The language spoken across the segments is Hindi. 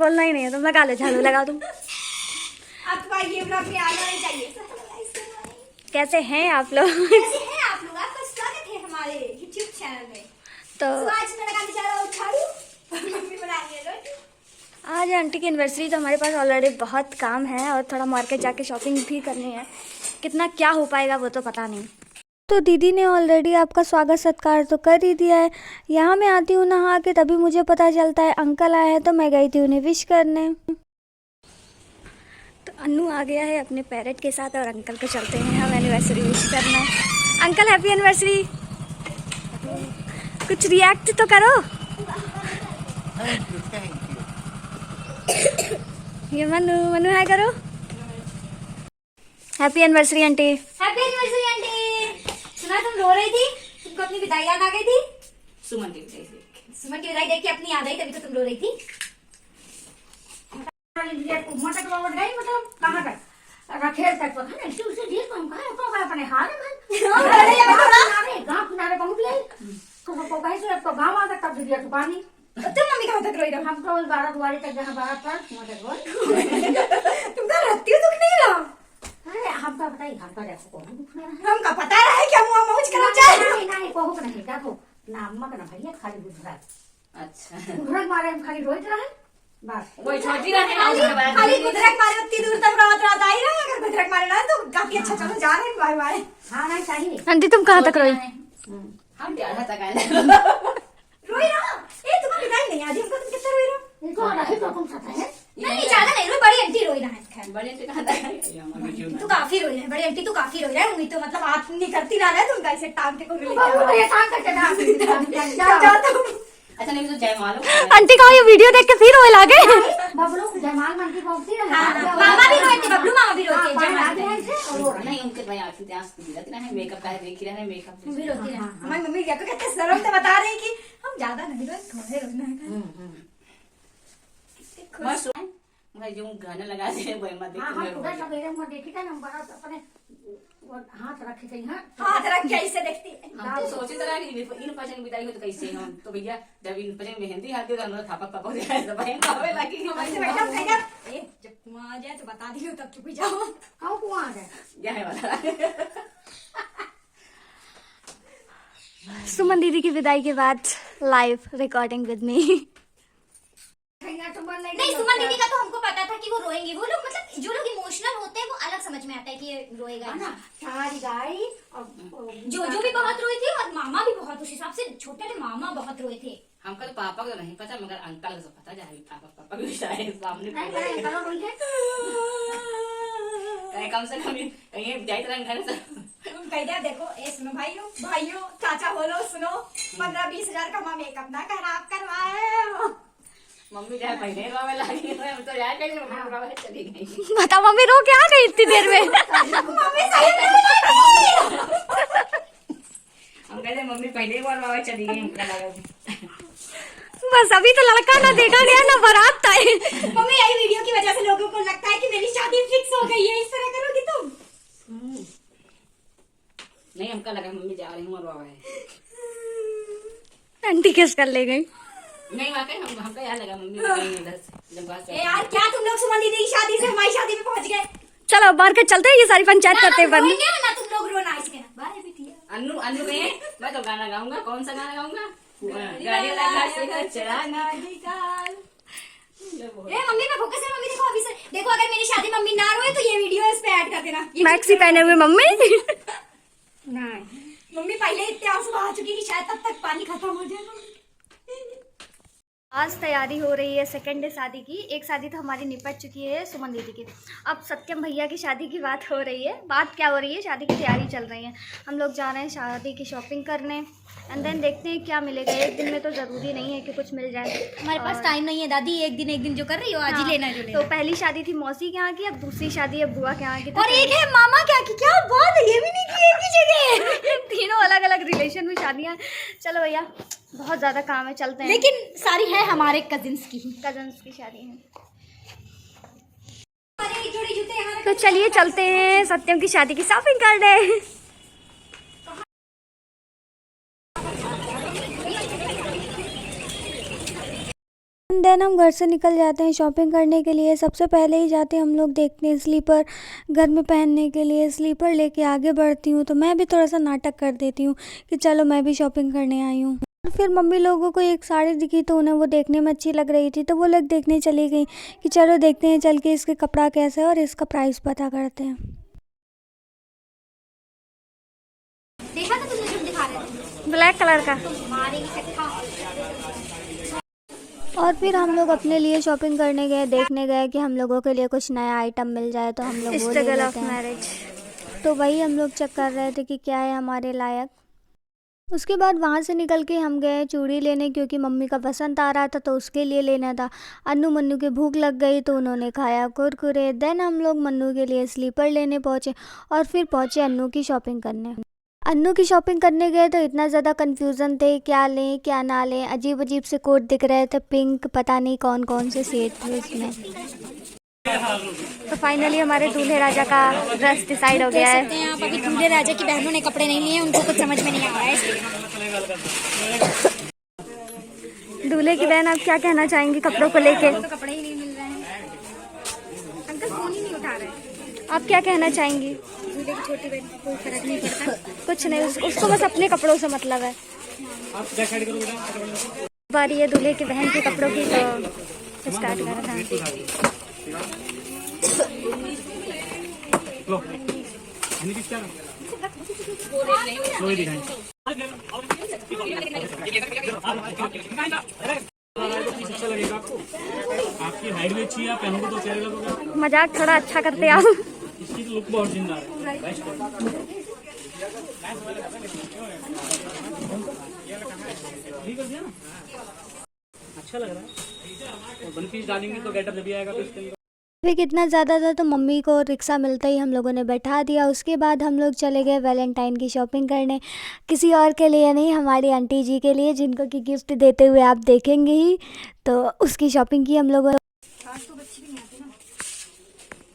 बोलना ही नहीं है तो मैं काले झाड़ू लगा दूँ। अब तो ये ब्लॉग में आना ही चाहिए। कैसे हैं आप लोग? कैसे हैं आप लोग? आपका स्वागत है हमारे YouTube चैनल में। तो आज मैं लगाने जा रहा हूँ झाड़ू और मम्मी बना रही है रोटी। आज आंटी की एनिवर्सरी, तो हमारे पास ऑलरेडी बहुत काम है और थोड़ा मार्केट जाके शॉपिंग भी करनी है। कितना क्या हो पाएगा वो तो पता नहीं। तो दीदी ने ऑलरेडी आपका स्वागत सत्कार तो कर ही दिया है। यहाँ मैं आती हूँ नहा के, तभी मुझे पता चलता है अंकल आए हैं, तो मैं गई थी उन्हें विश करने। तो अन्नू आ गया है अपने पैरेट के साथ और अंकल को चलते हैं हम एनिवर्सरी विश करना। Uncle happy anniversary. कुछ रिएक्ट तो करो। ये मनु मनु है करो। Happy anniversary aunty. Happy anniversary aunty. सुना तुम रो रही थी, तुमको अपनी विदाई याद आ गई थी? सुमन की विदाई देख के अपनी याद आई, तभी तो तुम रो रही थी। मटक बावट गई, मतलब कहाँ गए? रखेल तक तो है ना, उसे ढेर कम कहा तो गए अपने हाल में। अरे गांव किनारे पहुंच गई तो वो कहे से अब तो गांव आ गया, तब दिया तो पानी। तुम मम्मी कहाँ तक रोई रहो? हम तो 12 दुआरी तक जहाँ 12 पर मटक रोई। तुम कहाँ रहती हो? दुख नहीं रहा? अरे हम तो बताइए, हम तो देखो कौन दुख नहीं रहा। हमका पता रहा क्या मुँह मौज करो चाहे? नहीं कोहू का नहीं, देखो ना अम्मा का ना भैया, खाली गुजरात। अच्छा गुजरात मारे हम खाली रोज रहे बस। वही छोटी रहती ना उसके बाद खाली गुजरात मारे उतनी दूर तक रात आई रहे। अगर गुजरात मारे ना तो काफी अच्छा चलो जा रहे हैं। Bye bye. हाँ नहीं चाहिए। आंटी तुम कहाँ तक रोई? हम ज़्यादा तक आए रोई रहा? ए तुम्हें विदाई नहीं आती हमको? तुम कितना रोई रहो? इनको रहे तो तुम साथ है। नहीं ज्यादा नहीं रोई, बड़ी आंटी रोई रहा है। बड़े से कहाँ तक तू काफी रोई है, बड़ी आंटी तू काफी रोई है। उम्मीद तो मतलब आप नहीं करती ना रहे तुम कैसे टांग के को ले बाबू ये काम करके ना जाता हूँ। अच्छा नहीं तो जय मालूम आंटी कहो ये वीडियो देख के फिर रोए लागे। बबलू जयमाल मन की पहुंचती रहे। मामा भी रोते, बबलू मामा भी रोते हैं। नहीं उनके भाई आंखी से आंसू गिरती रहे, मेकअप का देख ही रहे, मेकअप भी रोती है। हमारी मम्मी क्या कहते हैं, शर्म से बता रही कि हम ज्यादा नहीं रोए, थोड़े रोना है। बस मैं जो गाना लगा दे वही मत देख हाँ सुबह सवेरे में देखी था ना, बड़ा अपने हाथ रखे थे यहाँ। हाथ रख के ऐसे देखती है। हम तो सोचे तो रहा कि इन पचन बिताई हो तो कैसे हम तो भैया जब इन पचन मेहंदी हाथ तो हम थापक पपक जाए तो बहन खावे लगी ऐसे बैठा भैया, ए जब कुआं आ जाए तो बता दियो, तब चुप ही जाओ। कहाँ कुआं आ जाए? जाए वाला सुमन दीदी की विदाई के बाद लाइव रिकॉर्डिंग विद मी। नहीं सुमन दीदी का तो हमको पता था कि वो रोएंगी। वो लोग मतलब जो लोग इमोशनल होते हैं वो अलग समझ में आता है कि ये रोएगा ना। सारी गाय और जो भी बहुत रोई थी और मामा भी बहुत, उस हिसाब से छोटे थे मामा बहुत रोए थे। हमको तो पापा को नहीं पता मगर अंकल को पता जाए पापा भी शायद सामने नहीं करो रोई है। कम से कम कहीं जाए तरह घर से तुम कह दिया देखो, ए सुनो भाइयों चाचा बोलो सुनो, 15-20 हजार का माँ मेकअप ना खराब करवाए। मम्मी जाए पहले बाबा लगी हम तो जाए कहीं मम्मी बाबा चली गई। बता मम्मी रो क्या गई इतनी देर में? मम्मी सही में हम कहते मम्मी पहले बार बाबा चली गई हमका लगा बस अभी तो लड़का ना देखा गया ना बारात था। मम्मी यही वीडियो की वजह से लोगों को लगता है कि मेरी शादी फिक्स हो गई है। इस तरह करोगी तुम? नहीं हमका लगा मम्मी जा रही हूँ और बाबा है। आंटी किस कर ले गई? नहीं वाकई हमका यार लगा मम्मी गई इधर से जब बात ए यार क्या तुम लोग सुमन दीदी की शादी से हमारी शादी में पहुंच गए? चलो मार्केट चलते हैं, ये सारी पंचायत करते हैं बंद। ना तुम लोग रोना इसके ना। बाय बिटिया। अन्नू कहे मैं तो गाना गाऊंगा। कौन सा गाना गाऊंगा? गाड़ी लगा से चढ़ाना निकाल। ए मम्मी पे फोकस है। मम्मी देखो अभी से देखो, अगर मेरी शादी मम्मी ना रोए तो ये वीडियो इस पे ऐड कर देना। मैक्सी पहने हुए मम्मी। नहीं मम्मी पहले इतने आंसू आ चुकी कि शायद तब तक पानी खत्म हो जाए। आज तैयारी हो रही है सेकंड डे शादी की। एक शादी तो हमारी निपट चुकी है सुमन दीदी की, अब सत्यम भैया की शादी की बात हो रही है। बात क्या हो रही है, शादी की तैयारी चल रही है। हम लोग जा रहे हैं शादी की शॉपिंग करने एंड देन देखते हैं क्या मिलेगा। एक दिन में तो ज़रूरी नहीं है कि कुछ मिल जाए। हमारे पास टाइम नहीं है दादी, एक दिन जो कर रही हो आज ही लेना जो लेना। तो पहली शादी थी मौसी के यहाँ की, अब दूसरी शादी है बुआ के यहाँ की। और एक है मामा क्या की। क्या बात है, ये भी नहीं की एक ही जगह। तीनों अलग अलग रिलेशन में शादियाँ। चलो भैया बहुत ज़्यादा काम है, चलते हैं। लेकिन सारी है हमारे कजिन्स की शादी है। एक जोड़ी जूते यहाँ तो चलिए चलते हैं सत्यम की शादी की शॉपिंग करने। एंड देन हम घर से निकल जाते हैं शॉपिंग करने के लिए। सबसे पहले ही जाते हम लोग देखते हैं स्लीपर घर में पहनने के लिए। स्लीपर लेके आगे बढ़ती हूँ तो मैं भी थोड़ा सा नाटक कर देती हूँ कि चलो मैं भी शॉपिंग करने आई हूँ। फिर मम्मी लोगों को एक साड़ी दिखी तो उन्हें वो देखने में अच्छी लग रही थी तो वो लोग देखने चली गई कि चलो देखते हैं चल के इसके कपड़ा कैसा है और इसका प्राइस पता करते हैं। देखा था तुझे जो दिखा रहे थे ब्लैक कलर का। मारेगी इकट्ठा। और फिर हम लोग अपने लिए शॉपिंग करने गए, देखने गए कि हम लोगों के लिए कुछ नया आइटम मिल जाए तो हम लोग वो ले लेते हैं। तो वही हम लोग चेक कर रहे थे कि क्या है हमारे लायक। उसके बाद वहाँ से निकल के हम गए चूड़ी लेने क्योंकि मम्मी का पसंद आ रहा था तो उसके लिए लेना था। अन्नू मन्नू की भूख लग गई तो उन्होंने खाया कुरकुरे। देन हम लोग मन्नू के लिए स्लीपर लेने पहुँचे और फिर पहुँचे अन्नू की शॉपिंग करने। अन्नू की शॉपिंग करने गए तो इतना ज़्यादा कन्फ्यूज़न थे क्या लें क्या ना लें। अजीब अजीब से कोट दिख रहे थे, पिंक, पता नहीं कौन कौन से सेट थे उसमें। तो फाइनली हमारे दूल्हे राजा का ड्रेस डिसाइड हो गया है। सकते हैं आप अभी दूल्हे राजा की बहनों ने कपड़े नहीं लिए, उनको कुछ समझ में नहीं आ रहा है इसलिए। दूल्हे की बहन आप क्या कहना चाहेंगी कपड़ों को लेके? तो कपड़े ही नहीं मिल रहे हैं। अंकल फोन ही नहीं उठा रहे। आप क्या कहना चाहेंगी? दूल्हे की छोटी बहन को कोई फर्क नहीं पड़ता। कुछ नहीं, उसको बस अपने कपड़ों से मतलब है। बारी है दूल्हे की बहन के कपड़ों की तो स्टार्ट कर रहा था। अच्छा लगेगा आपको। आपकी हाइट भी अच्छी है, आप पहनोगे तो चेहरे लगोगे। मजाक थोड़ा अच्छा करते आप। इसकी लुक बहुत जिंदा है। ठीक कर दिया ना, अच्छा लग रहा है। और वन पीस डालेंगे तो गेटअप जब भी आएगा तो इसके अंदर भी कितना ज़्यादा था तो मम्मी को रिक्शा मिलते ही हम लोगों ने बैठा दिया। उसके बाद हम लोग चले गए वैलेंटाइन की शॉपिंग करने। किसी और के लिए नहीं, हमारी आंटी जी के लिए जिनको कि गिफ्ट देते हुए आप देखेंगे ही। तो उसकी शॉपिंग की हम लोगों ने।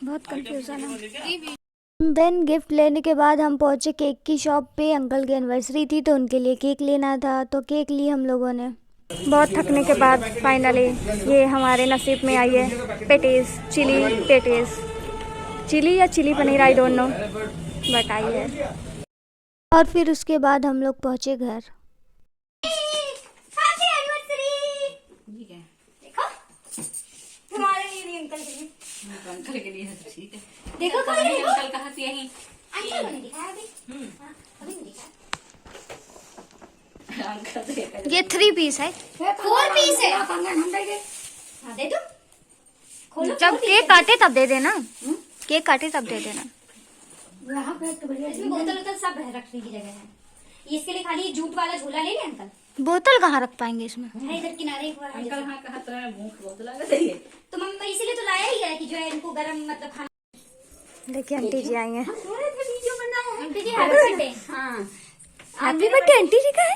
बहुत कंफ्यूजन है। देन गिफ्ट लेने के बाद हम पहुँचे केक की शॉप पे। अंकल की एनिवर्सरी थी तो उनके लिए केक लेना था तो केक ली हम लोगों ने। बहुत थकने के बाद फाइनली ये हमारे नसीब में आई है पेटीज, चिली पेटीज, चिली या chilli paneer I don't know but I है। और फिर उसके बाद हम लोग पहुँचे घर। Happy anniversary. ठीक है, देखो तुम्हारे लिए भी, अंकल के लिए। अंकल के लिए तो ठीक है। देखो कौन है, देखो। अंकल कहाँ से यही अंकल को नहीं दिखाया अभी। हाँ, अभी नहीं दिखाया। अंकल से ये 3 पीस है। 4 पीस है। हम देंगे। हाँ दे दो, खोलो। जब केक काटे तब दे देना, केक काटे तब दे देना। यहाँ पे तो बढ़िया इसमें बोतल वोतल सब रखने की जगह है। इसके लिए खाली जूट वाला झोला ले ले अंकल। बोतल कहाँ रख पाएंगे इसमें? है इधर किनारे एक बार। अंकल हाँ कहा तो भूख बहुत लग रही है। तो मम्मी इसीलिए तो लाया ही है कि जो है इनको गरम मतलब खाना। देखिए आंटी जी आई हैं। आंटी जी हैप्पी बर्थडे। हाँ हैप्पी बर्थडे आंटी जी का है।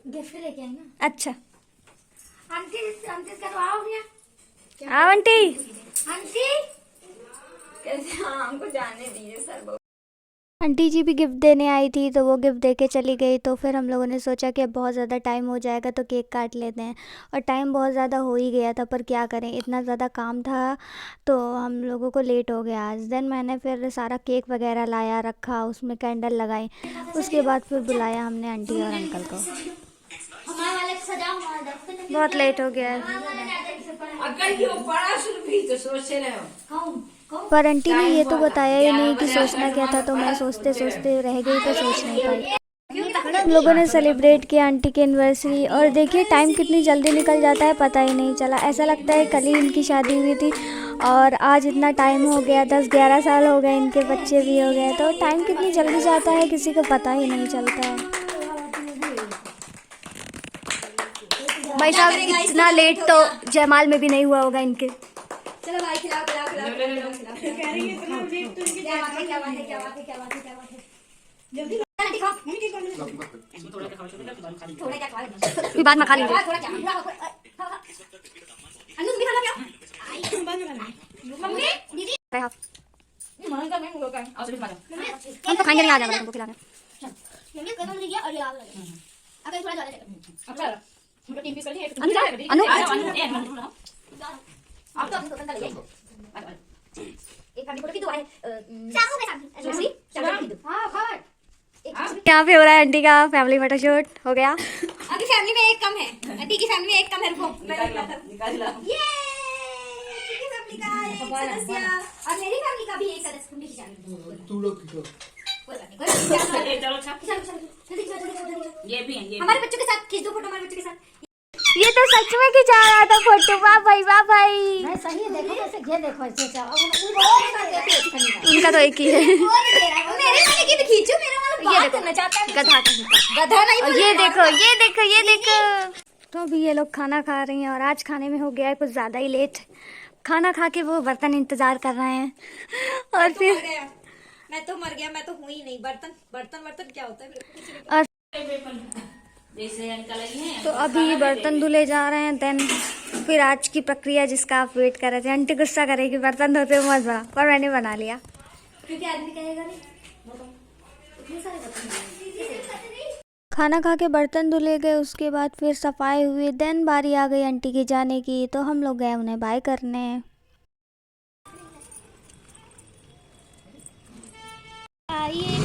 गिफ्ट लेके आई ना। अच्छा आंटी आंटी करवाओ भैया। आओ आंटी। आंटी कैसे? हाँ हमको जाने दीजिए सर। आंटी जी भी गिफ्ट देने आई थी तो वो गिफ्ट देके चली गई। तो फिर हम लोगों ने सोचा कि अब बहुत ज़्यादा टाइम हो जाएगा तो केक काट लेते हैं। और टाइम बहुत ज़्यादा हो ही गया था पर क्या करें, इतना ज़्यादा काम था तो हम लोगों को लेट हो गया आज। देन मैंने फिर सारा केक वगैरह लाया, रखा, उसमें कैंडल लगाई। उसके बाद फिर बुलाया हमने आंटी और अंकल को। हमारे वाले को सजाओ, हमारे दफ्तर। बहुत लेट हो गया है। अगर ये बड़ा सुरभि तो सोचे रहे हो। पर आंटी ने ये तो बताया ही नहीं कि सोचना क्या था तो मैं सोचते सोचते रह गई तो सोच नहीं पाई। हम लोगों ने सेलिब्रेट किया आंटी की एनिवर्सरी और देखिए टाइम कितनी जल्दी निकल जाता है पता ही नहीं चला। ऐसा लगता है कल ही इनकी शादी हुई थी और आज इतना टाइम हो गया, 10-11 साल हो गए, इनके बच्चे भी हो गए। तो टाइम कितनी जल्दी जाता है किसी को पता ही नहीं चलता है। भाई साहब इतना लेट तो जयमाल में भी नहीं हुआ होगा इनके। चलो भाई खिलाओ खिलाओ खिलाओ खिलाओ। कह रही है इतना लेट तो इनके। क्या बात है, क्या बात है, क्या बात है, क्या बात है, क्या बात है। जल्दी दिखाओ। थोड़ा क्या खा लेना। फिर बाद में खा लीजिए। थोड़ा क्या अनु तुम भी खाना क्या? मम्मी दीदी मन का नहीं होगा। आओ सुरभि हम तो खाएंगे नहीं, आ जाएगा हमको खिलाने। मम्मी कदम लीजिए और ये आग लगे। अब थोड़ा ज्यादा चलो। अच्छा हमको 3 पीस कर दिए अनु आप तो अपनी पसंद का ले जाइए एक फैमिली फोटो की दुआ है चाकू के साथ दूसरी चाकू की दुआ हाँ हाँ यहाँ पे हो रहा है आंटी का फैमिली फोटोशूट हो गया। अभी फैमिली में एक कम है, आंटी की फैमिली में एक कम है। रुको निकाल ला ये आंटी की फैमिली का एक सदस्य और मेरी फैमिली का भी एक सदस्य तुम खिंचा लो। कोई बात नहीं, कोई बात नहीं। चलो अच्छा खिंचा लो, जल्दी खिंचा, जल्दी खिंचा। ये भी है ये हमारे बच्चों के साथ खींच दो फोटो, हमारे बच्चों के साथ। ये तो सच में खिंचा रहा था फोटो। वाह भाई वाह भाई। नहीं सही है, देखो कैसे ये देखो ऐसे अब उनका तो एक ही है। वो नहीं दे रहा है, मेरे वाले की भी खींचो, मेरा वाला बात करना चाहता है। गधा का गधा नहीं और ये देखो ये देखो ये देखो। तो अभी ये लोग खाना खा रही हैं और आज खाने में हो गया है कुछ ज़्यादा ही लेट। खाना खा के वो बर्तन इंतजार कर रहे हैं और फिर मैं तो मर गया, मैं तो हुई नहीं। बर्तन बर्तन बर्तन क्या होता है मेरे को कुछ नहीं और जैसे निकाल हैं तो अभी बर्तन धुले जा रहे हैं। देन फिर आज की प्रक्रिया जिसका आप वेट कर रहे थे। आंटी गुस्सा करेगी बर्तन धोते हुए मत बना, पर मैंने बना लिया। क्योंकि आदमी कहेगा नहीं इतने सारे बर्तन खाना खा के बर्तन धुले गए, उसके बाद फिर सफाई हुई। देन बारी आ गई आंटी की जाने की, तो हम लोग गए उन्हें बाय करने। आइए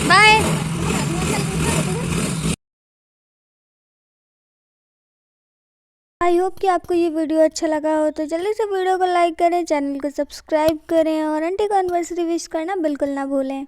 बाय। आई होप कि आपको ये वीडियो अच्छा लगा हो, तो जल्दी से वीडियो को लाइक करें, चैनल को सब्सक्राइब करें और आंटी को एनिवर्सरी विश करना बिल्कुल ना भूलें।